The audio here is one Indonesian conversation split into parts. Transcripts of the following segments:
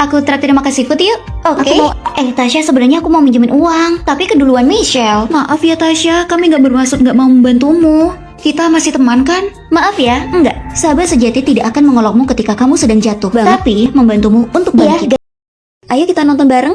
aku traktir makan seafood yuk. Oke. Aku mau- Tasya, sebenarnya aku mau minjemin uang, tapi keduluan Michelle. Maaf ya Tasya, kami nggak bermaksud nggak mau membantumu. Kita masih teman kan? Maaf ya, enggak. Sahabat sejati tidak akan mengolokmu ketika kamu sedang jatuh, tapi membantumu untuk bangkit. Ayo kita nonton bareng.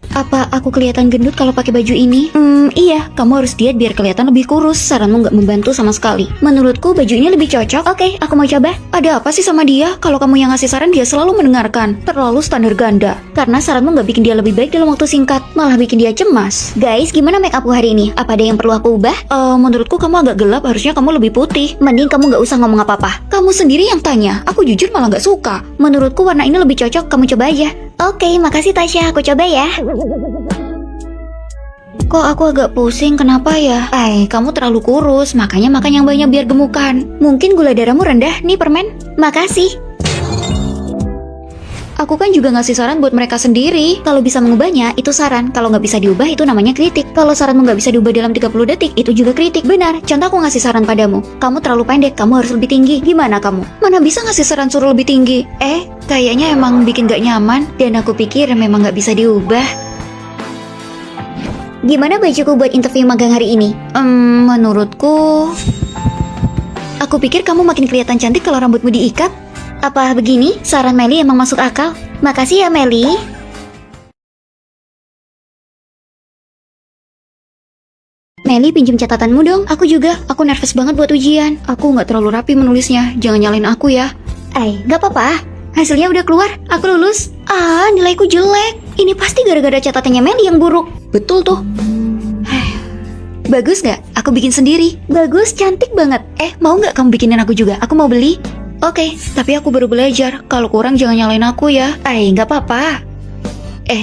Apa aku kelihatan gendut kalau pakai baju ini? Iya, kamu harus diet biar kelihatan lebih kurus. Saranmu nggak membantu sama sekali. Menurutku baju ini lebih cocok. Oke, aku mau coba. Ada apa sih sama dia? Kalau kamu yang ngasih saran, dia selalu mendengarkan. Terlalu standar ganda. Karena saranmu nggak bikin dia lebih baik dalam waktu singkat, malah bikin dia cemas. Guys, gimana make upku hari ini? Apa ada yang perlu aku ubah? Menurutku kamu agak gelap, harusnya kamu lebih putih. Mending kamu nggak usah ngomong apa-apa. Kamu sendiri yang tanya. Aku jujur malah nggak suka. Menurutku warna ini lebih cocok, kamu coba aja. Oke, makasih Tasya, aku coba ya. Kok aku agak pusing, kenapa ya? Kamu terlalu kurus, makanya makan yang banyak biar gemukan. Mungkin gula darahmu rendah, nih permen. Makasih. Aku kan juga ngasih saran buat mereka sendiri. Kalau bisa mengubahnya, itu saran. Kalau nggak bisa diubah, itu namanya kritik. Kalau saranmu nggak bisa diubah dalam 30 detik, itu juga kritik. Benar, contoh aku ngasih saran padamu. Kamu terlalu pendek, kamu harus lebih tinggi. Gimana kamu? Mana bisa ngasih saran suruh lebih tinggi? Kayaknya emang bikin gak nyaman. Dan aku pikir memang nggak bisa diubah. Gimana bajuku buat interview magang hari ini? Menurutku... Aku pikir kamu makin kelihatan cantik kalau rambutmu diikat. Apa begini? Saran Meli emang masuk akal. Makasih ya Meli. Meli, pinjam catatanmu dong. Aku juga. Aku nervous banget buat ujian. Aku nggak terlalu rapi menulisnya. Jangan nyalain aku ya. Nggak apa-apa. Hasilnya udah keluar. Aku lulus. Nilaiku jelek. Ini pasti gara-gara catatannya Meli yang buruk. Betul tuh. Bagus nggak? Aku bikin sendiri. Bagus, cantik banget. Mau nggak kamu bikinin aku juga? Aku mau beli. Oke, tapi aku baru belajar. Kalau kurang jangan nyalain aku ya. Nggak apa-apa.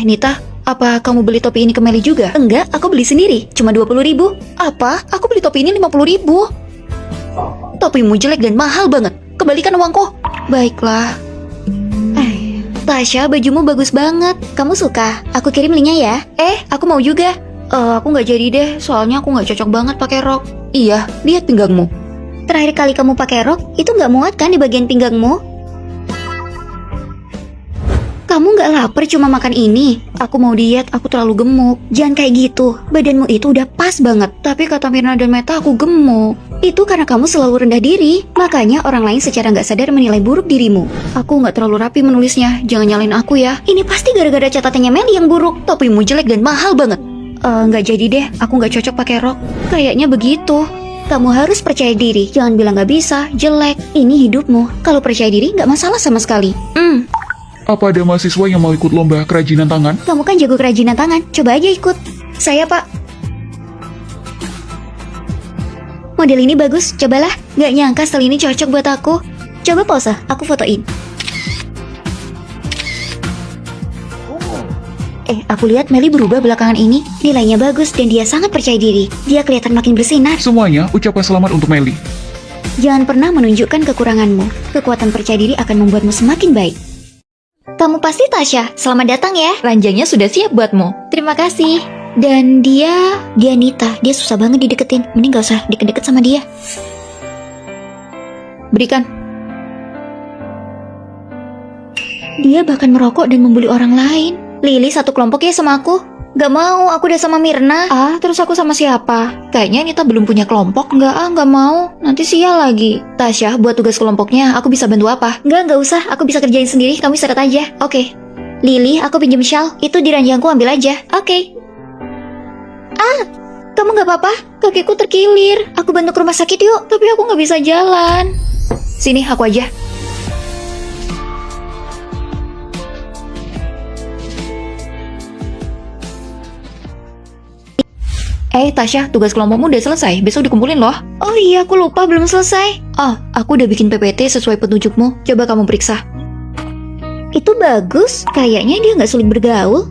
Nita, apa kamu beli topi ini ke Meli juga? Enggak, aku beli sendiri. Cuma 20.000. Apa? Aku beli topi ini 50.000. Topimu jelek dan mahal banget. Kembalikan uangku. Baiklah. Tasya, bajumu bagus banget. Kamu suka? Aku kirim linknya ya. Aku mau juga. Aku nggak jadi deh. Soalnya aku nggak cocok banget pakai rok. Iya, lihat pinggangmu. Terakhir kali kamu pakai rok, itu nggak muat kan di bagian pinggangmu? Kamu nggak lapar cuma makan ini? Aku mau diet, aku terlalu gemuk. Jangan kayak gitu, badanmu itu udah pas banget. Tapi kata Mirna dan Meta aku gemuk. Itu karena kamu selalu rendah diri. Makanya orang lain secara nggak sadar menilai buruk dirimu. Aku nggak terlalu rapi menulisnya, jangan nyalain aku ya. Ini pasti gara-gara catatannya Meli yang buruk. Topimu jelek dan mahal banget. Nggak jadi deh, aku nggak cocok pakai rok. Kayaknya begitu. Kamu harus percaya diri, jangan bilang nggak bisa, jelek. Ini hidupmu. Kalau percaya diri nggak masalah sama sekali. Apa ada mahasiswa yang mau ikut lomba kerajinan tangan? Kamu kan jago kerajinan tangan, coba aja ikut. Saya Pak. Model ini bagus, cobalah. Nggak nyangka style ini cocok buat aku. Coba pause, aku fotoin. Aku lihat Meli berubah belakangan ini. Nilainya bagus dan dia sangat percaya diri. Dia kelihatan makin bersinar. Semuanya ucapan selamat untuk Meli. Jangan pernah menunjukkan kekuranganmu. Kekuatan percaya diri akan membuatmu semakin baik. Kamu pasti Tasya. Selamat datang ya. Ranjangnya sudah siap buatmu. Terima kasih. Dan dia Nita. Dia susah banget dideketin. Mending gak usah deket-deket sama dia. Berikan. Dia bahkan merokok dan membuli orang lain. Lili satu kelompok ya sama aku? Gak mau, aku udah sama Mirna. Terus aku sama siapa? Kayaknya Nita belum punya kelompok. Gak mau. Nanti sial lagi. Tasya, buat tugas kelompoknya, aku bisa bantu apa? Gak usah. Aku bisa kerjain sendiri. Kamu istirahat aja. Oke. Lili, aku pinjem shawl. Itu di ranjangku, ambil aja. Oke. Kamu gak apa-apa? Kakiku terkilir. Aku bantu ke rumah sakit yuk. Tapi aku gak bisa jalan. Sini, aku aja. Tasya, tugas kelompokmu udah selesai. Besok dikumpulin loh. Oh iya, aku lupa belum selesai. Aku udah bikin PPT sesuai petunjukmu. Coba kamu periksa. Itu bagus. Kayaknya dia nggak sulit bergaul.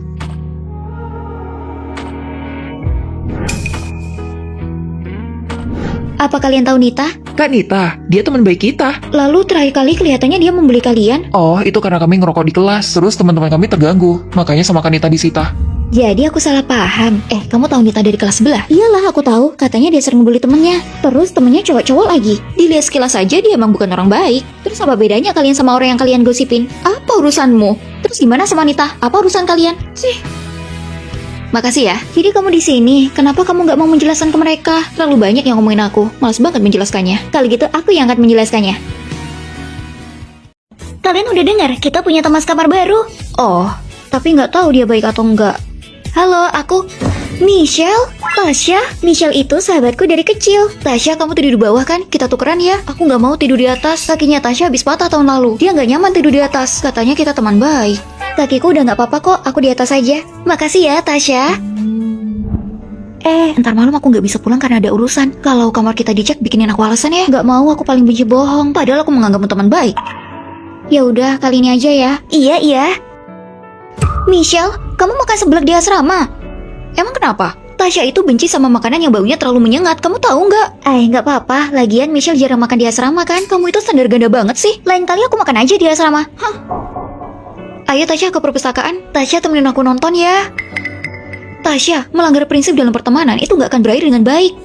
Apa kalian tahu Nita? Kak Nita, dia teman baik kita. Lalu terakhir kali kelihatannya dia membuli kalian. Oh, itu karena kami ngerokok di kelas. Terus teman-teman kami terganggu. Makanya sama Kak Nita disita. Jadi aku salah paham. Kamu tahu Nita dari kelas sebelah? Iyalah aku tahu, katanya dia sering ngebully temennya. Terus temennya cowok-cowok lagi. Dilihat sekilas saja dia emang bukan orang baik. Terus apa bedanya kalian sama orang yang kalian gosipin? Apa urusanmu? Terus gimana sama Nita? Apa urusan kalian? Sih. Makasih ya. Jadi kamu di sini, kenapa kamu nggak mau menjelaskan ke mereka? Terlalu banyak yang ngomongin aku. Malas banget menjelaskannya. Kalau gitu aku yang akan menjelaskannya. Kalian udah dengar kita punya teman kamar baru? Oh, Tapi nggak tahu dia baik atau enggak. Halo, aku Michelle. Tasya, Michelle itu sahabatku dari kecil. Tasya, kamu tidur di bawah kan? Kita tukeran ya. Aku nggak mau tidur di atas. Kakinya Tasya habis patah tahun lalu. Dia nggak nyaman tidur di atas. Katanya kita teman baik. Kakiku udah nggak apa-apa kok, aku di atas aja. Makasih ya, Tasya. Ntar malam aku nggak bisa pulang karena ada urusan. Kalau kamar kita dicek, bikinin aku alasan ya. Nggak mau, aku paling benci bohong. Padahal aku menganggapmu teman baik. Ya udah, kali ini aja ya. Iya. Michelle, kamu makan seblak di asrama? Emang kenapa? Tasya itu benci sama makanan yang baunya terlalu menyengat. Kamu tahu nggak? Nggak apa-apa. Lagian Michelle jarang makan di asrama kan? Kamu itu standar ganda banget sih. Lain kali aku makan aja di asrama. Ayo Tasya ke perpustakaan. Tasya temenin aku nonton ya. Tasya, melanggar prinsip dalam pertemanan itu nggak akan berakhir dengan baik.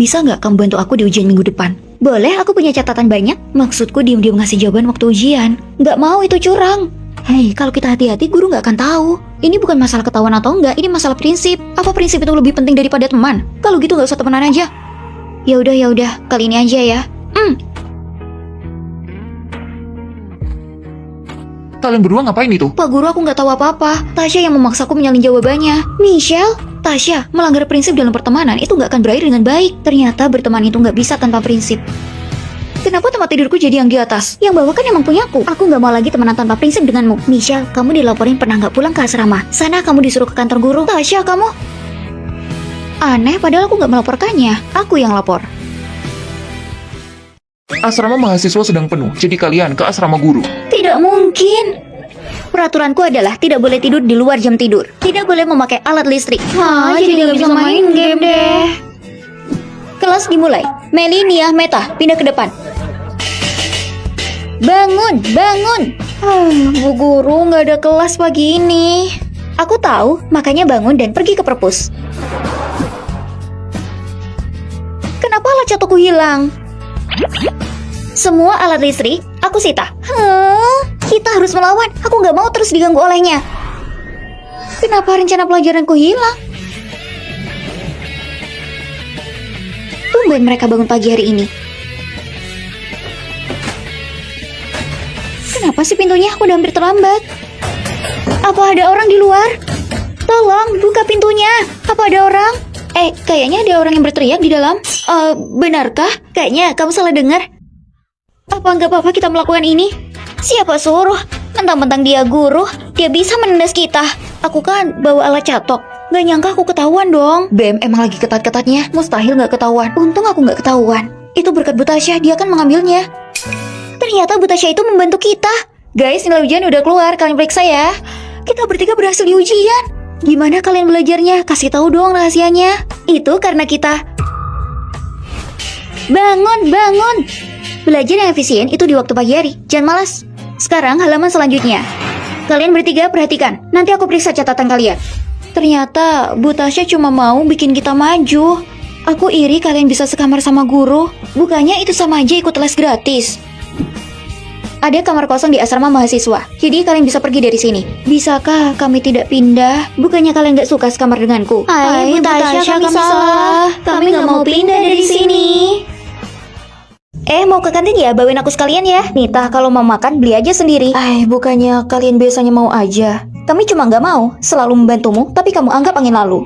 Bisa nggak kamu bantu aku di ujian minggu depan? Boleh, aku punya catatan banyak. Maksudku diam-diam ngasih jawaban waktu ujian. Nggak mau, itu curang. Hei, kalau kita hati-hati guru nggak akan tahu. Ini bukan masalah ketahuan atau enggak, ini masalah prinsip. Apa prinsip itu lebih penting daripada teman? Kalau gitu nggak usah temenan aja. Ya udah, kali ini aja ya. Kalian berdua ngapain itu? Pak guru, aku nggak tahu apa-apa. Tasya yang memaksaku menyalin jawabannya. Michelle, Tasya, melanggar prinsip dalam pertemanan itu nggak akan berakhir dengan baik. Ternyata berteman itu nggak bisa tanpa prinsip. Kenapa tempat tidurku jadi yang di atas? yang bawa kan emang punyaku. Aku nggak mau lagi temenan tanpa prinsip denganmu. Michelle, kamu dilaporin pernah nggak pulang ke asrama. Sana kamu disuruh ke kantor guru. Tasya, kamu aneh, padahal aku nggak melaporkannya. Aku yang lapor. Asrama mahasiswa sedang penuh, jadi kalian ke asrama guru. Tidak mungkin. Peraturanku adalah tidak boleh tidur di luar jam tidur. Tidak boleh memakai alat listrik. Jadi nggak bisa main game deh. Kelas dimulai. Meli, Nia, Meta, pindah ke depan. Bangun. Bu guru, nggak ada kelas pagi ini. Aku tahu, makanya bangun dan pergi ke perpus. Kenapa alat catoku hilang? Semua alat listrik aku sita. Kita harus melawan. Aku nggak mau terus diganggu olehnya. Kenapa rencana pelajaranku hilang? Tumben mereka bangun pagi hari ini. Kenapa sih pintunya? Aku udah hampir terlambat. Apa ada orang di luar? Tolong, buka pintunya. Apa ada orang? Kayaknya ada orang yang berteriak di dalam. Benarkah? Kayaknya kamu salah dengar. Apa nggak apa-apa kita melakukan ini? Siapa suruh? Mentang-mentang dia guru, dia bisa menindas kita. Aku kan bawa alat catok. Gak nyangka aku ketahuan dong. BM emang lagi ketat-ketatnya. Mustahil gak ketahuan. Untung aku nggak ketahuan. Itu berkat Bu Tasya, dia kan mengambilnya. Ternyata Bu Tasya itu membantu kita. Guys, nilai ujian udah keluar, kalian periksa ya. Kita bertiga berhasil di ujian. Gimana kalian belajarnya? Kasih tahu dong rahasianya. Itu karena kita bangun. Belajar yang efisien itu di waktu pagi hari. Jangan malas. Sekarang halaman selanjutnya. Kalian bertiga perhatikan. Nanti aku periksa catatan kalian. Ternyata Bu Tasya cuma mau bikin kita maju. Aku iri kalian bisa sekamar sama guru. Bukannya itu sama aja ikut les gratis. Ada kamar kosong di asrama mahasiswa. Jadi kalian bisa pergi dari sini. Bisakah kami tidak pindah? Bukannya kalian gak suka sekamar denganku? Hai, Bu Tasya, kami salah. Kami gak mau pindah dari sini. Mau ke kantin ya? Bawain aku sekalian ya. Nita, kalau mau makan beli aja sendiri. Bukannya kalian biasanya mau aja. Kami cuma gak mau selalu membantumu, tapi kamu anggap angin lalu.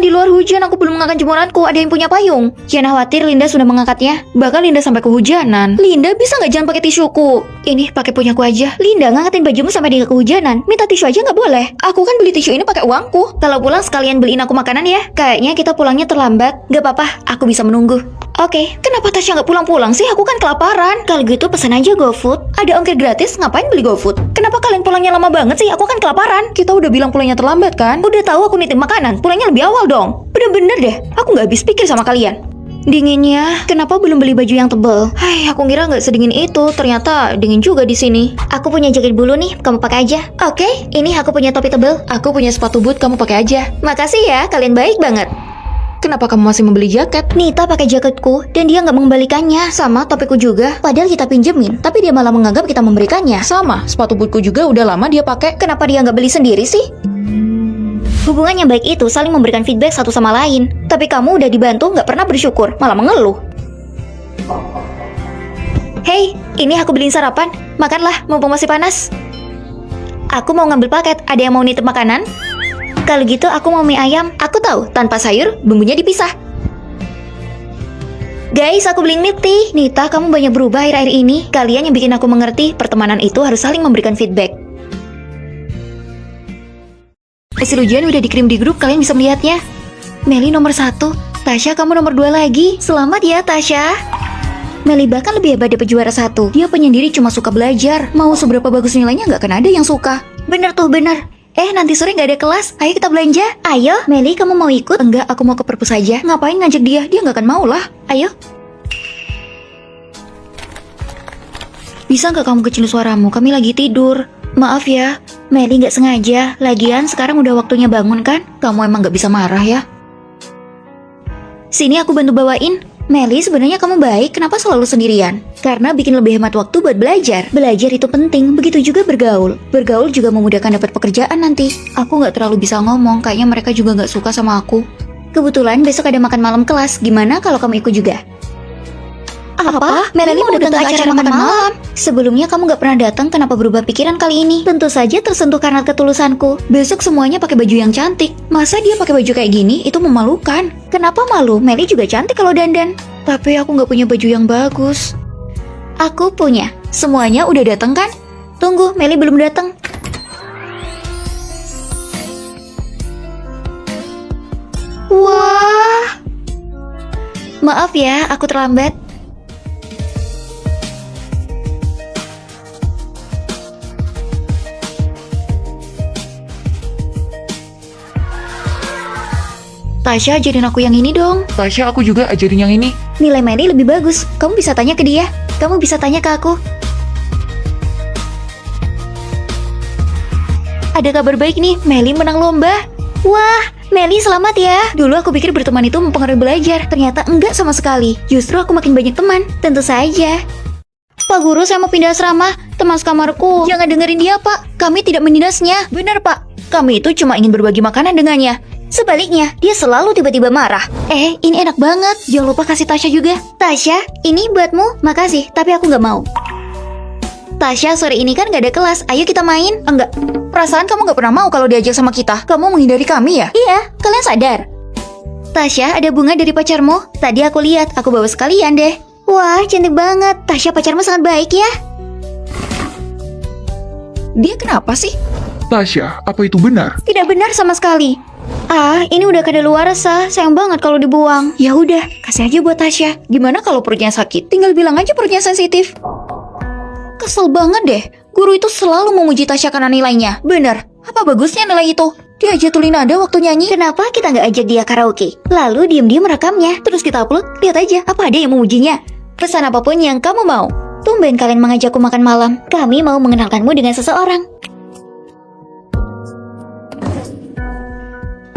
Di luar hujan aku belum mengangkat jemuranku. Ada yang punya payung? Jangan khawatir, Linda sudah mengangkatnya. Bahkan Linda sampai kehujanan. Linda, bisa nggak jangan pakai tisuku? Ini pakai punyaku aja. Linda, ngangkatin bajumu sampai dia kehujanan. Minta tisu aja nggak boleh. Aku kan beli tisu ini pakai uangku. Kalau pulang sekalian beliin aku makanan ya. Kayaknya kita pulangnya terlambat. Gak apa-apa, aku bisa menunggu. Oke, kenapa Tasya nggak pulang-pulang sih? Aku kan kelaparan. Kalau gitu pesan aja GoFood. Ada ongkir gratis, ngapain beli GoFood? Kenapa kalian pulangnya lama banget sih? Aku kan kelaparan. Kita udah bilang pulangnya terlambat kan? Udah tahu aku nitip makanan, pulangnya lebih awal dong. Bener-bener deh, aku nggak habis pikir sama kalian. Dinginnya, kenapa belum beli baju yang tebal? Hai, aku kira nggak sedingin itu, ternyata dingin juga di sini. Aku punya jaket bulu nih, kamu pakai aja. Oke, Ini aku punya topi tebel. aku punya sepatu boot, kamu pakai aja. Makasih ya, kalian baik banget. Kenapa kamu masih membeli jaket? Nita pakai jaketku dan dia nggak mengembalikannya. Sama topiku juga. Padahal kita pinjemin, tapi dia malah menganggap kita memberikannya. Sama, sepatu bootku juga udah lama dia pakai. Kenapa dia nggak beli sendiri sih? Hubungan yang baik itu saling memberikan feedback satu sama lain. Tapi kamu udah dibantu nggak pernah bersyukur, malah mengeluh. Hei, ini aku beliin sarapan. Makanlah, mumpung masih panas. Aku mau ngambil paket, ada yang mau nitip makanan? Kalau gitu aku mau mie ayam. Aku tahu, tanpa sayur, bumbunya dipisah. Guys, aku beliin milk tea. Nita, kamu banyak berubah akhir-akhir ini. Kalian yang bikin aku mengerti, pertemanan itu harus saling memberikan feedback. Hasil ujian udah dikirim di grup, kalian bisa melihatnya. Meli nomor 1, Tasya kamu nomor 2 lagi. Selamat ya, Tasya. Meli bahkan lebih hebat daripada juara 1. Dia penyendiri cuma suka belajar. Mau seberapa bagus nilainya nggak akan ada yang suka. Bener tuh, bener. Nanti sore nggak ada kelas. Ayo kita belanja. Ayo, Meli, kamu mau ikut? Enggak, aku mau ke perpus aja. Ngapain ngajak dia? Dia nggak akan mau lah. Ayo. Bisa nggak kamu kecil suaramu? Kami lagi tidur. Maaf ya, Meli nggak sengaja. Lagian sekarang udah waktunya bangun kan? Kamu emang nggak bisa marah ya? Sini aku bantu bawain. Meli, sebenarnya kamu baik. Kenapa selalu sendirian? Karena bikin lebih hemat waktu buat belajar. Belajar itu penting. Begitu juga bergaul. Bergaul juga memudahkan dapat pekerjaan nanti. Aku nggak terlalu bisa ngomong. Kayaknya mereka juga nggak suka sama aku. Kebetulan besok ada makan malam kelas. Gimana kalau kamu ikut juga? Apa? Meli mau datang ke acara makan malam? Sebelumnya kamu gak pernah datang, kenapa berubah pikiran kali ini? Tentu saja tersentuh karena ketulusanku. Besok semuanya pakai baju yang cantik. Masa dia pakai baju kayak gini? Itu memalukan. Kenapa malu? Meli juga cantik kalau dandan. Tapi aku gak punya baju yang bagus. Aku punya. Semuanya udah datang kan? Tunggu, Meli belum datang. Wah. Maaf ya, aku terlambat. Tasya, ajarin aku yang ini dong. Tasya, aku juga ajarin yang ini. Nilai Meli lebih bagus. Kamu bisa tanya ke dia. Kamu bisa tanya ke aku. Ada kabar baik nih, Meli menang lomba. Wah, Meli selamat ya. Dulu aku pikir berteman itu mempengaruhi belajar. Ternyata enggak sama sekali. Justru aku makin banyak teman. Tentu saja. Pak Guru, saya mau pindah asrama. Teman sekamarku. Jangan dengerin dia, Pak. Kami tidak menindasnya. Benar, Pak. Kami itu cuma ingin berbagi makanan dengannya. Sebaliknya, dia selalu tiba-tiba marah. Ini enak banget. Jangan lupa kasih Tasya juga. Tasya, ini buatmu. Makasih, tapi aku nggak mau. Tasya, sore ini kan gak ada kelas. Ayo kita main. Enggak. Perasaan kamu gak pernah mau kalau diajak sama kita. Kamu menghindari kami ya? Iya, kalian sadar? Tasya, ada bunga dari pacarmu. Tadi aku lihat, aku bawa sekalian deh. Wah, cantik banget. Tasya pacarmu sangat baik ya. Dia kenapa sih? Tasya, apa itu benar? Tidak benar sama sekali. Ini udah kadaluarsa. Sayang banget kalau dibuang. Ya udah, kasih aja buat Tasya. Gimana kalau perutnya sakit? Tinggal bilang aja perutnya sensitif. Kesel banget deh. Guru itu selalu memuji Tasya karena nilainya. Bener. Apa bagusnya nilai itu? Dia aja tulis nada waktu nyanyi. Kenapa kita nggak ajak dia karaoke? Lalu diam-diam merekamnya. Terus kita upload. Lihat aja, apa ada yang memujinya? Pesan apapun yang kamu mau. Tumben kalian mengajakku makan malam. Kami mau mengenalkanmu dengan seseorang.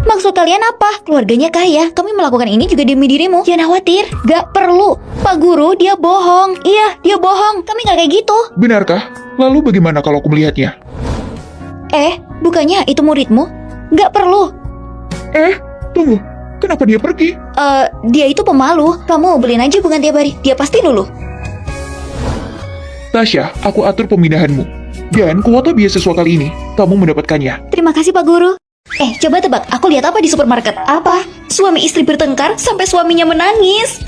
Maksud kalian apa? Keluarganya kaya. Kami melakukan ini juga demi dirimu. Jangan khawatir. Gak perlu. Pak Guru, dia bohong. Iya, dia bohong. Kami gak kayak gitu. Benarkah? Lalu bagaimana kalau aku melihatnya? Bukannya itu muridmu? Gak perlu. Tunggu. Kenapa dia pergi? Dia itu pemalu. Kamu beliin aja bunga tiap hari. Dia pasti luluh. Tasya, aku atur pemindahanmu. Dan kuota beasiswa kali ini, kamu mendapatkannya. Terima kasih Pak Guru. Coba tebak, aku lihat apa di supermarket? Apa? Suami istri bertengkar sampai suaminya menangis.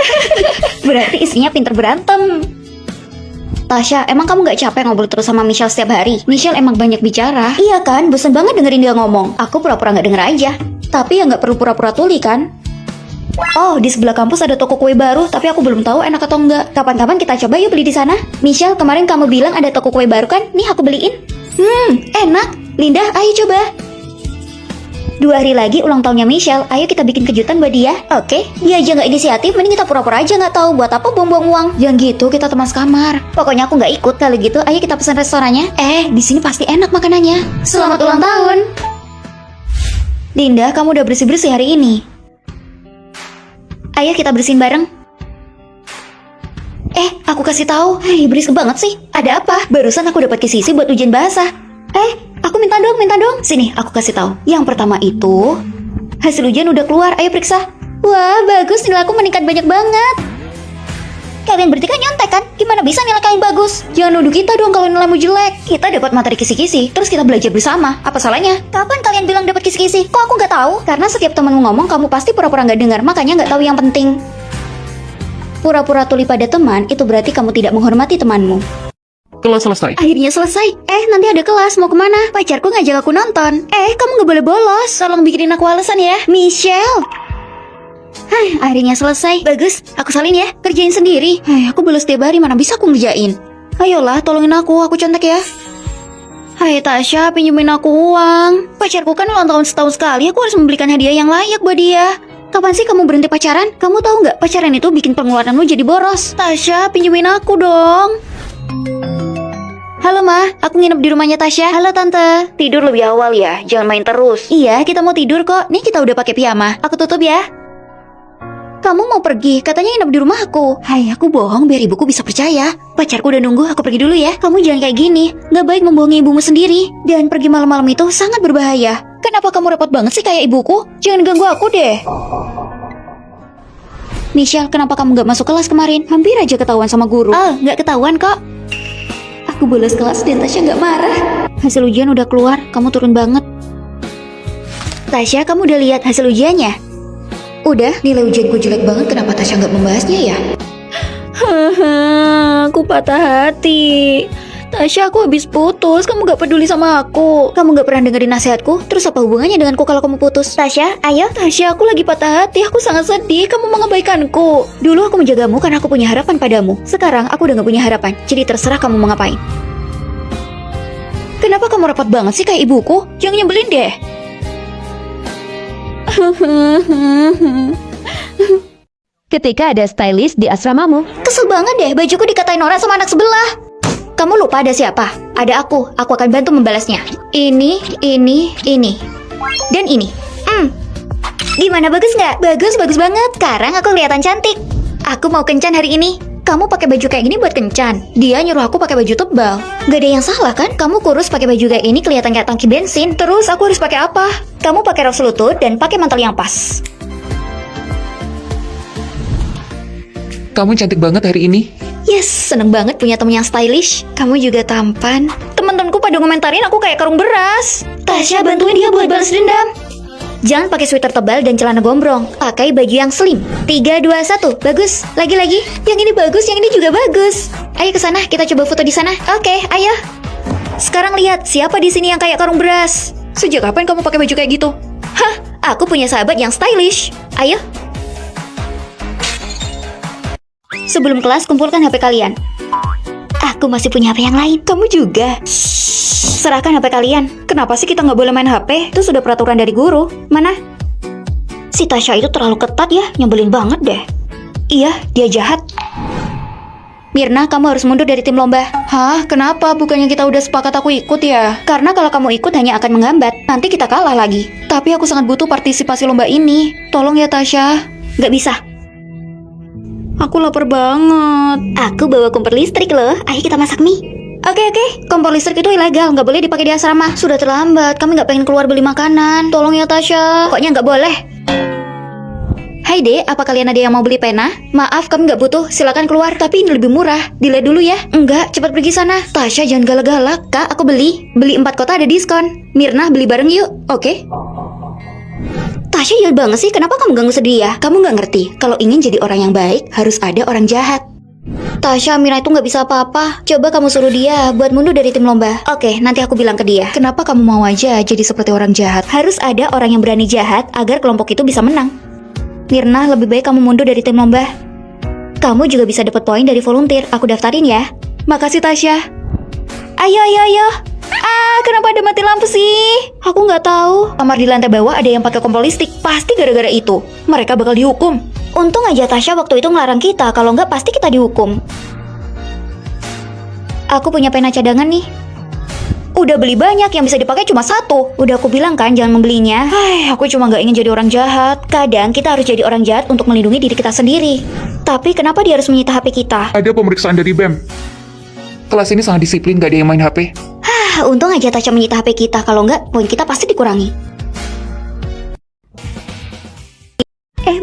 Berarti istrinya pinter berantem. Tasya, emang kamu gak capek ngobrol terus sama Michelle setiap hari? Michelle emang banyak bicara. Iya kan, bosan banget dengerin dia ngomong. Aku pura-pura gak denger aja. Tapi ya gak perlu pura-pura tuli kan? Oh, di sebelah kampus ada toko kue baru, tapi aku belum tahu enak atau enggak. Kapan-kapan kita coba yuk beli di sana. Michelle, kemarin kamu bilang ada toko kue baru kan? Nih aku beliin. Enak. Linda, ayo coba. 2 hari lagi ulang tahunnya Michelle. Ayo kita bikin kejutan buat dia. Oke? Dia aja nggak inisiatif, mending kita pura-pura aja nggak tahu. Buat apa buang-buang uang? Yang gitu kita teman sekamar. Pokoknya aku nggak ikut. Kalau gitu, ayo kita pesan restorannya. Di sini pasti enak makanannya. Selamat ulang tahun. Linda, kamu udah bersih-bersih hari ini. Ayo kita bersihin bareng. Aku kasih tahu. Berisik banget sih. Ada apa? Barusan aku dapat kisi-kisi buat ujian bahasa. Aku minta dong. Sini, aku kasih tahu. Yang pertama itu, Hasil ujian udah keluar, ayo periksa. Wah, bagus, nilai aku meningkat banyak banget. Kalian bertiga nyontek kan? Gimana bisa nilai kalian bagus? jangan nuduh kita dong kalau nilaimu jelek. Kita dapat materi kisi-kisi, terus kita belajar bersama. Apa salahnya? Kapan kalian bilang dapat kisi-kisi? Kok aku nggak tahu? Karena setiap temanmu ngomong, kamu pasti pura-pura nggak dengar, makanya nggak tahu yang penting. Pura-pura tuli pada teman, itu berarti kamu tidak menghormati temanmu. Kelas selesai. Akhirnya selesai. Nanti ada kelas, mau kemana? Pacarku ngajak aku nonton. Kamu nggak boleh bolos. Tolong bikinin aku alasan ya, Michelle. Akhirnya selesai. Bagus, aku salin ya. Kerjain sendiri. Aku bolos tiap hari, mana bisa aku ngerjain. Ayolah, tolongin aku contek ya. Hai Tasya, pinjemin aku uang. Pacarku kan ulang tahun setahun sekali, aku harus membelikan hadiah yang layak buat dia. Kapan sih kamu berhenti pacaran? Kamu tahu nggak, pacaran itu bikin pengeluaranmu jadi boros. Tasya, pinjemin aku dong. Halo Ma, aku nginep di rumahnya Tasya. Halo Tante. Tidur lebih awal ya, jangan main terus. Iya, kita mau tidur kok. Nih kita udah pakai piyama. Aku tutup ya. Kamu mau pergi, katanya nginep di rumah aku. Aku bohong biar ibuku bisa percaya. Pacarku udah nunggu, aku pergi dulu ya. Kamu jangan kayak gini, gak baik membohongi ibumu sendiri. Dan pergi malam-malam itu sangat berbahaya. Kenapa kamu repot banget sih kayak ibuku? Jangan ganggu aku deh. Michelle, kenapa kamu gak masuk kelas kemarin? Hampir aja ketahuan sama guru. Gak ketahuan kok. Aku bolos kelas dan Tasya gak marah. Hasil ujian udah keluar, kamu turun banget. Tasya, kamu udah lihat hasil ujiannya? Udah, nilai ujianku jelek banget, kenapa Tasya nggak membahasnya ya? Aku patah hati. Tasya, aku habis putus, kamu gak peduli sama aku. Kamu gak pernah dengerin nasihatku, terus apa hubungannya denganku kalau kamu putus? Tasya, ayo. Tasya, aku lagi patah hati, aku sangat sedih, kamu mengabaikanku. Dulu aku menjagamu karena aku punya harapan padamu. Sekarang aku udah gak punya harapan, jadi terserah kamu mau ngapain. Kenapa kamu repot banget sih kayak ibuku? Jangan nyebelin deh. Ketika ada stylist di asramamu. Kesel banget deh, bajuku dikatain orang sama anak sebelah. Kamu lupa ada siapa? Ada aku akan bantu membalasnya. Ini, dan ini. Gimana, bagus nggak? Bagus banget. Sekarang aku kelihatan cantik. Aku mau kencan hari ini. Kamu pakai baju kayak gini buat kencan. Dia nyuruh aku pakai baju tebal. Gak ada yang salah kan? Kamu kurus pakai baju kayak ini kelihatan kayak tangki bensin. Terus aku harus pakai apa? Kamu pakai rok selutut dan pakai mantel yang pas. Kamu cantik banget hari ini. Yes, seneng banget punya temen yang stylish. Kamu juga tampan. Temen-temenku pada ngomentarin aku kayak karung beras. Tasya, bantuin dia buat balas dendam. Jangan pakai sweater tebal dan celana gombrong. Pakai baju yang slim. 3, 2, 1. Bagus. Lagi-lagi. Yang ini bagus, yang ini juga bagus. Ayo ke sana, kita coba foto di sana. Oke, ayo. Sekarang lihat siapa di sini yang kayak karung beras. Sejak kapan kamu pakai baju kayak gitu? Aku punya sahabat yang stylish. Ayo. Sebelum kelas, kumpulkan HP kalian. Aku masih punya HP yang lain. Kamu juga. Serahkan HP kalian. Kenapa sih kita nggak boleh main HP? Itu sudah peraturan dari guru. Mana? Si Tasya itu terlalu ketat ya, nyebelin banget deh. Iya, dia jahat. Mirna, kamu harus mundur dari tim lomba. Hah? Kenapa? Bukannya kita udah sepakat aku ikut ya? Karena kalau kamu ikut hanya akan menghambat. Nanti kita kalah lagi. Tapi aku sangat butuh partisipasi lomba ini. Tolong ya Tasya. Gak bisa. Aku lapar banget. Aku bawa kompor listrik loh. Ayo kita masak mie. Oke. Kompor listrik itu ilegal, nggak boleh dipakai di asrama. Sudah terlambat, kami nggak pengen keluar beli makanan. Tolong ya Tasya. Pokoknya nggak boleh. Hai Dek, apa kalian ada yang mau beli pena? Maaf, kami nggak butuh, silakan keluar. Tapi ini lebih murah, dilihat dulu ya. Enggak, cepat pergi sana. Tasya, jangan galak-galak. Kak, aku beli 4 kotak ada diskon. Mirna, beli bareng yuk. Oke. Tasya jahat banget sih, kenapa kamu ganggu sedih ya? Kamu nggak ngerti, kalau ingin jadi orang yang baik, harus ada orang jahat. Tasya, Mira itu nggak bisa apa-apa. Coba kamu suruh dia buat mundur dari tim lomba. Oke, nanti aku bilang ke dia. Kenapa kamu mau aja jadi seperti orang jahat? Harus ada orang yang berani jahat agar kelompok itu bisa menang. Mirna, lebih baik kamu mundur dari tim lomba. Kamu juga bisa dapat poin dari volunteer. Aku daftarin ya. Makasih Tasya. Ayo. Kenapa ada mati lampu sih? Aku nggak tahu. Kamar di lantai bawah ada yang pakai kompor listrik. Pasti gara-gara itu. Mereka bakal dihukum. Untung aja Tasya waktu itu ngelarang kita. Kalau nggak pasti kita dihukum. Aku punya pena cadangan nih. Udah beli banyak, yang bisa dipakai cuma satu. Udah aku bilang kan jangan membelinya. Aku cuma nggak ingin jadi orang jahat. Kadang kita harus jadi orang jahat untuk melindungi diri kita sendiri. Tapi kenapa dia harus menyita HP kita? Ada pemeriksaan dari BEM. Kelas ini sangat disiplin, gak ada yang main HP. Untung aja Tasya menyita HP kita. Kalau nggak, poin kita pasti dikurangi.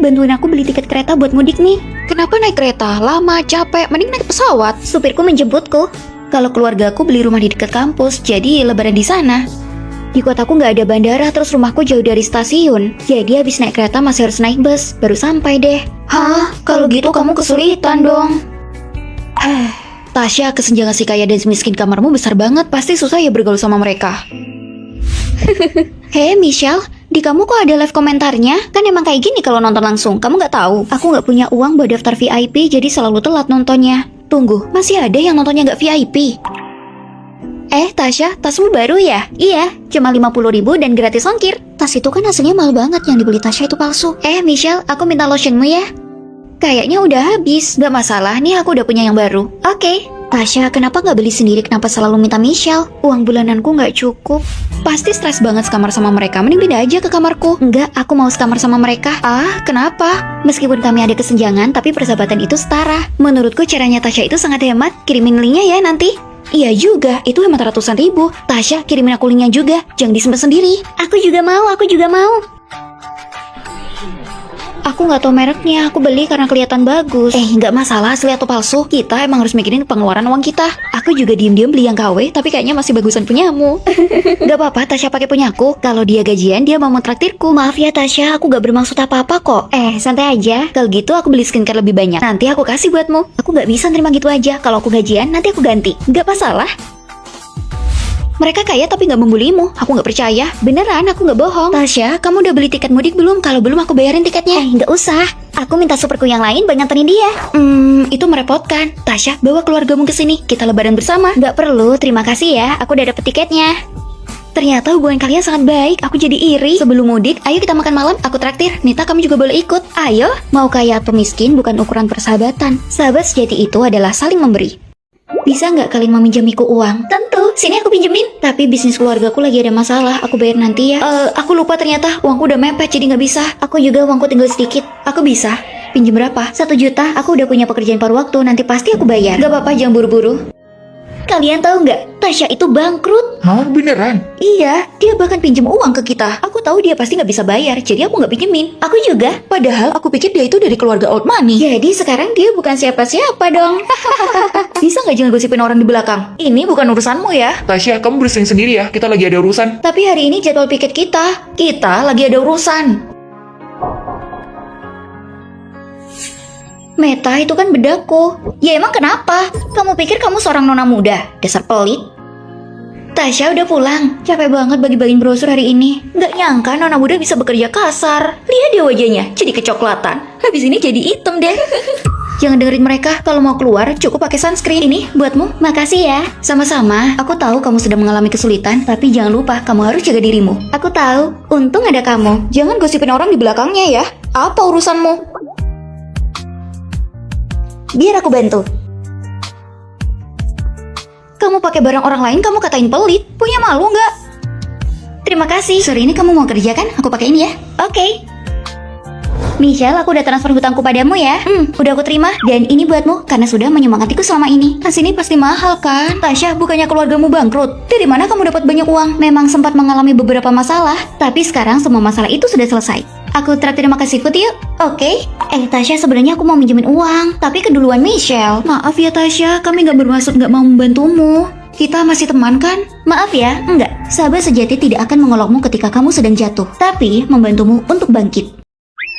Bantuin aku beli tiket kereta buat mudik nih. Kenapa naik kereta? Lama, capek. Mending naik pesawat. Supirku menjemputku. Kalau keluargaku beli rumah di dekat kampus, jadi lebaran di sana. Di kotaku nggak ada bandara, terus rumahku jauh dari stasiun. Jadi habis naik kereta masih harus naik bus, baru sampai deh. Hah? Kalau gitu kamu kesulitan dong. Tasya, kesenjangan si kaya dan si miskin kamarmu besar banget. Pasti susah ya bergaul sama mereka. Hei Michelle, di kamu kok ada live komentarnya? Kan emang kayak gini kalau nonton langsung. Kamu nggak tahu? Aku nggak punya uang buat daftar VIP, jadi selalu telat nontonnya. Tunggu, masih ada yang nontonnya nggak VIP? Tasya, tasmu baru ya? Iya, cuma 50.000 dan gratis ongkir. Tas itu kan hasilnya mahal banget, yang dibeli Tasya itu palsu. Michelle, aku minta lotionmu ya. Kayaknya udah habis. Gak masalah, nih aku udah punya yang baru. Oke. Tasya, kenapa nggak beli sendiri? Kenapa selalu minta Michelle? Uang bulananku nggak cukup. Pasti stres banget sekamar sama mereka. Mending pindah aja ke kamarku. Enggak, aku mau sekamar sama mereka. Kenapa? Meskipun kami ada kesenjangan, tapi persahabatan itu setara. Menurutku caranya Tasya itu sangat hemat. Kirimin linknya ya nanti. Iya juga, itu hemat ratusan ribu. Tasya, kirimin aku linknya juga. Jangan disimpan sendiri. Aku juga mau. Aku nggak tahu mereknya, aku beli karena kelihatan bagus. Nggak masalah asli atau palsu. Kita emang harus mikirin pengeluaran uang kita. Aku juga diem-diem beli yang KW, tapi kayaknya masih bagusan punyamu. Gak apa-apa, Tasya pakai punyaku. Kalau dia gajian, dia mau mentraktirku. Maaf ya Tasya, aku gak bermaksud apa-apa kok. Santai aja. Kalau gitu aku beli skincare lebih banyak. Nanti aku kasih buatmu. Aku nggak bisa terima gitu aja. Kalau aku gajian, nanti aku ganti. Gak masalah. Mereka kaya tapi nggak membulimu. Aku nggak percaya. Beneran, aku nggak bohong. Tasya, kamu udah beli tiket mudik belum? Kalau belum aku bayarin tiketnya. Nggak usah. Aku minta superku yang lain buat nganterin dia. Itu merepotkan. Tasya, bawa keluargamu ke sini. Kita lebaran bersama. Nggak perlu. Terima kasih ya. Aku udah dapet tiketnya. Ternyata hubungan kalian sangat baik. Aku jadi iri. Sebelum mudik, ayo kita makan malam. Aku traktir. Nita, kamu juga boleh ikut. Ayo. Mau kaya atau miskin bukan ukuran persahabatan. Sahabat sejati itu adalah saling memberi. Bisa nggak kalian meminjamiku uang? Tentu, sini aku pinjemin. Tapi bisnis keluargaku lagi ada masalah, aku bayar nanti ya. Aku lupa ternyata uangku udah mepet jadi nggak bisa. Aku juga uangku tinggal sedikit. Aku bisa. Pinjem berapa? 1 juta. Aku udah punya pekerjaan paruh waktu, nanti pasti aku bayar. Gak apa-apa, jangan buru-buru. Kalian tahu nggak? Tasya itu bangkrut. Hah? Beneran? Iya, dia bahkan pinjem uang ke kita. Aku tahu dia pasti nggak bisa bayar, jadi aku nggak pinjemin. Aku juga. Padahal aku pikir dia itu dari keluarga old money. Jadi sekarang dia bukan siapa-siapa dong. Bisa nggak jangan gosipin orang di belakang? Ini bukan urusanmu ya. Tasya, kamu bersihin sendiri ya. Kita lagi ada urusan. Tapi hari ini jadwal piket kita. Kita lagi ada urusan. Meta itu kan bedaku. Ya emang kenapa? Kamu pikir kamu seorang nona muda? Dasar pelit. Tasya udah pulang. Capek banget bagi-bagiin brosur hari ini. Gak nyangka nona muda bisa bekerja kasar. Lihat dia wajahnya, jadi kecoklatan. Habis ini jadi hitam deh. Jangan dengerin mereka. Kalau mau keluar, cukup pakai sunscreen. Ini buatmu. Makasih ya. Sama-sama. Aku tahu kamu sedang mengalami kesulitan, tapi jangan lupa kamu harus jaga dirimu. Aku tahu. Untung ada kamu. Jangan gosipin orang di belakangnya ya. Apa urusanmu? Biar aku bantu. Kamu pakai barang orang lain, kamu katain pelit. Punya malu nggak? Terima kasih. Sore ini kamu mau kerja kan? Aku pakai ini ya. Oke. Michelle, aku udah transfer hutangku padamu ya. Udah aku terima. Dan ini buatmu, karena sudah menyemangatiku selama ini. Tas ini pasti mahal kan? Tasya, bukannya keluargamu bangkrut? Dari mana kamu dapat banyak uang? Memang sempat mengalami beberapa masalah, tapi sekarang semua masalah itu sudah selesai. Aku traktir makan seafood yuk. Oke. Tasya, sebenarnya aku mau minjemin uang, tapi keduluan Michelle. Maaf ya Tasya, kami gak bermaksud gak mau membantumu. Kita masih teman kan? Maaf ya, enggak. Sahabat sejati tidak akan mengelokmu ketika kamu sedang jatuh, tapi membantumu untuk bangkit.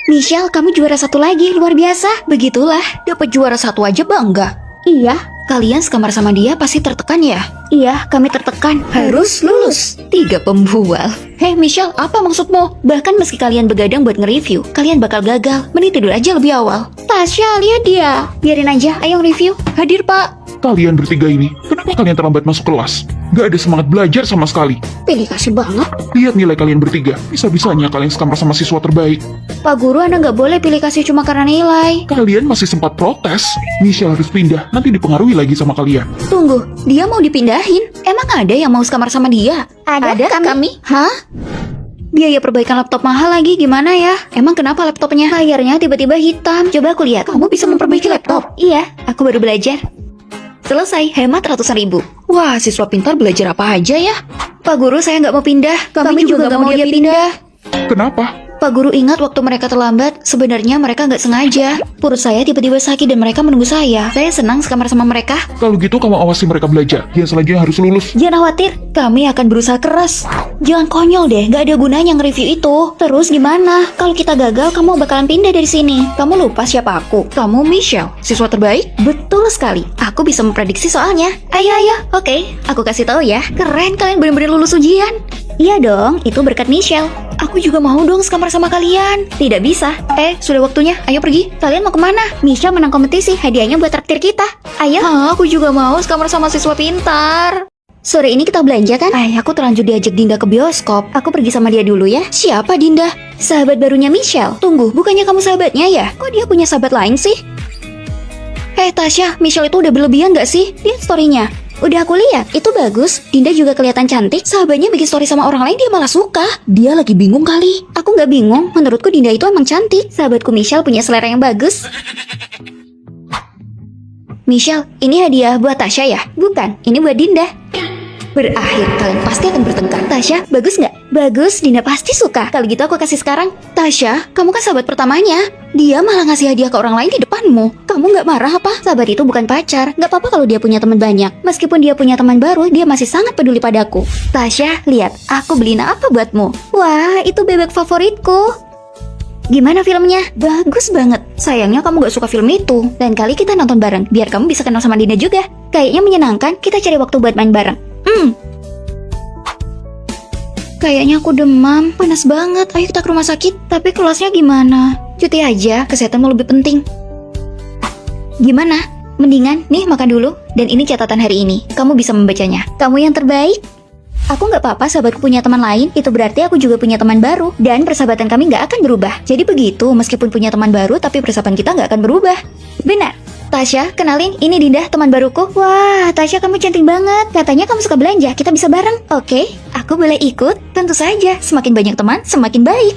Michelle, kamu juara 1 lagi, luar biasa. Begitulah, dapat juara 1 aja bangga. Iya. Kalian sekamar sama dia pasti tertekan ya? Iya, kami tertekan. Harus lulus. 3 pembual. Hei Michelle, apa maksudmu? Bahkan meski kalian begadang buat nge-review, kalian bakal gagal. Mending tidur aja lebih awal. Tasya, lihat dia. Biarin aja, ayo nge-review. Hadir pak. Kalian bertiga ini, kenapa kalian terlambat masuk kelas? Gak ada semangat belajar sama sekali. Pilih kasih banget. Lihat nilai kalian bertiga. Bisa-bisanya kalian sekamar sama siswa terbaik. Pak Guru, Anda nggak boleh pilih kasih cuma karena nilai. Kalian masih sempat protes. Michelle harus pindah, nanti dipengaruhi lagi sama kalian. Tunggu, dia mau dipindahin? Emang ada yang mau sekamar sama dia? Ada kami. Hah? Biaya perbaikan laptop mahal lagi, gimana ya? Emang kenapa laptopnya? Layarnya tiba-tiba hitam. Coba aku lihat. Kamu bisa memperbaiki laptop? Iya, aku baru belajar. Selesai, hemat ratusan ribu. Wah, siswa pintar belajar apa aja ya? Pak Guru, saya nggak mau pindah. Kami juga nggak mau dia pindah. Kenapa? Pak Guru ingat waktu mereka terlambat, sebenarnya mereka nggak sengaja. Perut saya tiba-tiba sakit dan mereka menunggu saya. Saya senang sekamar sama mereka. Kalau gitu kamu awasi mereka belajar. Yang selanjutnya harus lulus. Jangan khawatir, kami akan berusaha keras. Jangan konyol deh, nggak ada gunanya nge-review itu. Terus gimana? Kalau kita gagal, kamu bakalan pindah dari sini. Kamu lupa siapa aku? Kamu Michelle, siswa terbaik? Betul sekali, aku bisa memprediksi soalnya. Ayo, oke, aku kasih tahu ya. Keren, kalian benar-benar lulus ujian. Iya dong, itu berkat Michelle. Aku juga mau dong sekamar sama kalian. Tidak bisa. Sudah waktunya. Ayo pergi. Kalian mau kemana? Michelle menang kompetisi. Hadiahnya buat traktir kita. Ayo. Aku juga mau sekamar sama siswa pintar. Sore ini kita belanja kan? Aku terlanjur diajak Dinda ke bioskop. Aku pergi sama dia dulu ya. Siapa Dinda? Sahabat barunya Michelle. Tunggu, bukannya kamu sahabatnya ya? Kok dia punya sahabat lain sih? Tasya, Michelle itu udah berlebihan gak sih? Lihat story-nya. Udah aku lihat, itu bagus. Dinda juga kelihatan cantik. Sahabatnya bikin story sama orang lain dia malah suka. Dia lagi bingung kali. Aku nggak bingung. Menurutku Dinda itu emang cantik. Sahabatku Michelle punya selera yang bagus. Michelle, ini hadiah buat Tasya ya? Bukan, ini buat Dinda. Berakhir, kalian pasti akan bertengkar. Tasya, bagus nggak? Bagus, Dinda pasti suka. Kalau gitu aku kasih sekarang. Tasya, kamu kan sahabat pertamanya. Dia malah ngasih hadiah ke orang lain di depanmu. Kamu nggak marah apa? Sahabat itu bukan pacar. Nggak apa-apa kalau dia punya teman banyak. Meskipun dia punya teman baru, dia masih sangat peduli padaku. Tasya, lihat, aku beliin apa buatmu. Wah, itu bebek favoritku. Gimana filmnya? Bagus banget. Sayangnya kamu gak suka film itu. Lain kali kita nonton bareng, biar kamu bisa kenal sama Dinda juga. Kayaknya menyenangkan, kita cari waktu buat main bareng. Kayaknya aku demam, panas banget. Ayo kita ke rumah sakit. Tapi kelasnya gimana? Cuti aja, kesehatanmu lebih penting. Gimana? Mendingan, nih makan dulu. Dan ini catatan hari ini, kamu bisa membacanya. Kamu yang terbaik. Aku nggak apa-apa sahabatku punya teman lain, itu berarti aku juga punya teman baru. Dan persahabatan kami nggak akan berubah. Jadi begitu, meskipun punya teman baru, tapi persahabatan kita nggak akan berubah. Benar. Tasya, kenalin, ini Dinda, teman baruku. Wah, Tasya kamu cantik banget. Katanya kamu suka belanja, kita bisa bareng. Oke, aku boleh ikut? Tentu saja, semakin banyak teman, semakin baik.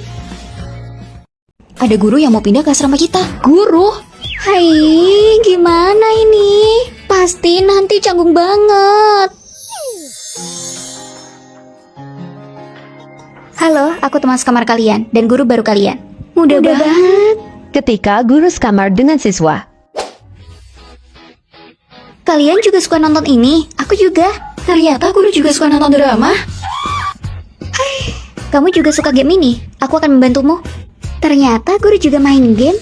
Ada guru yang mau pindah ke asrama kita. Guru? Hai, gimana ini? Pasti nanti canggung banget. Halo, aku teman sekamar kalian dan guru baru kalian. Mudah banget. Ketika guru sekamar dengan siswa. Kalian juga suka nonton ini? Aku juga. Ternyata guru juga suka nonton drama. Hai, kamu juga suka game ini? Aku akan membantumu. Ternyata guru juga main game.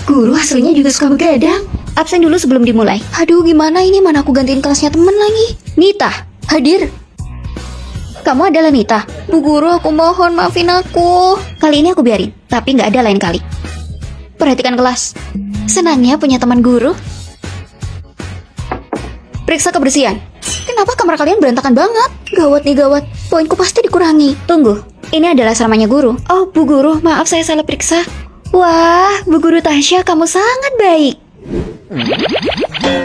Guru aslinya juga suka begadang. Absen dulu sebelum dimulai. Aduh, gimana ini? Mana aku gantiin kelasnya temen lagi? Nita, hadir. Kamu adalah Nita. Bu guru, aku mohon maafin aku. Kali ini aku biarin, tapi nggak ada lain kali. Perhatikan kelas. Senangnya punya teman guru. Periksa kebersihan. Kenapa kamar kalian berantakan banget? Gawat nih gawat. Poinku pasti dikurangi. Tunggu, ini adalah asramanya guru. Oh, Bu Guru, maaf saya salah periksa. Wah, Bu Guru Tasya, kamu sangat baik.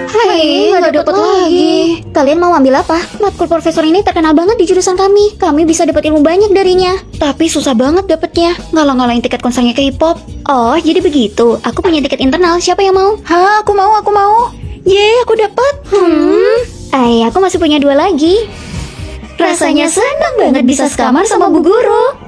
Hai, nggak dapet lagi. Kalian mau ambil apa? Matkul profesor ini terkenal banget di jurusan kami. Kami bisa dapat ilmu banyak darinya. Tapi susah banget dapetnya. Ngalang-ngalain tiket konsernya K-pop. Oh, jadi begitu. Aku punya tiket internal. Siapa yang mau? Hah, aku mau. Yeay, aku dapat. Aku masih punya 2 lagi. Rasanya senang banget bisa sekamar sama Bu Guru.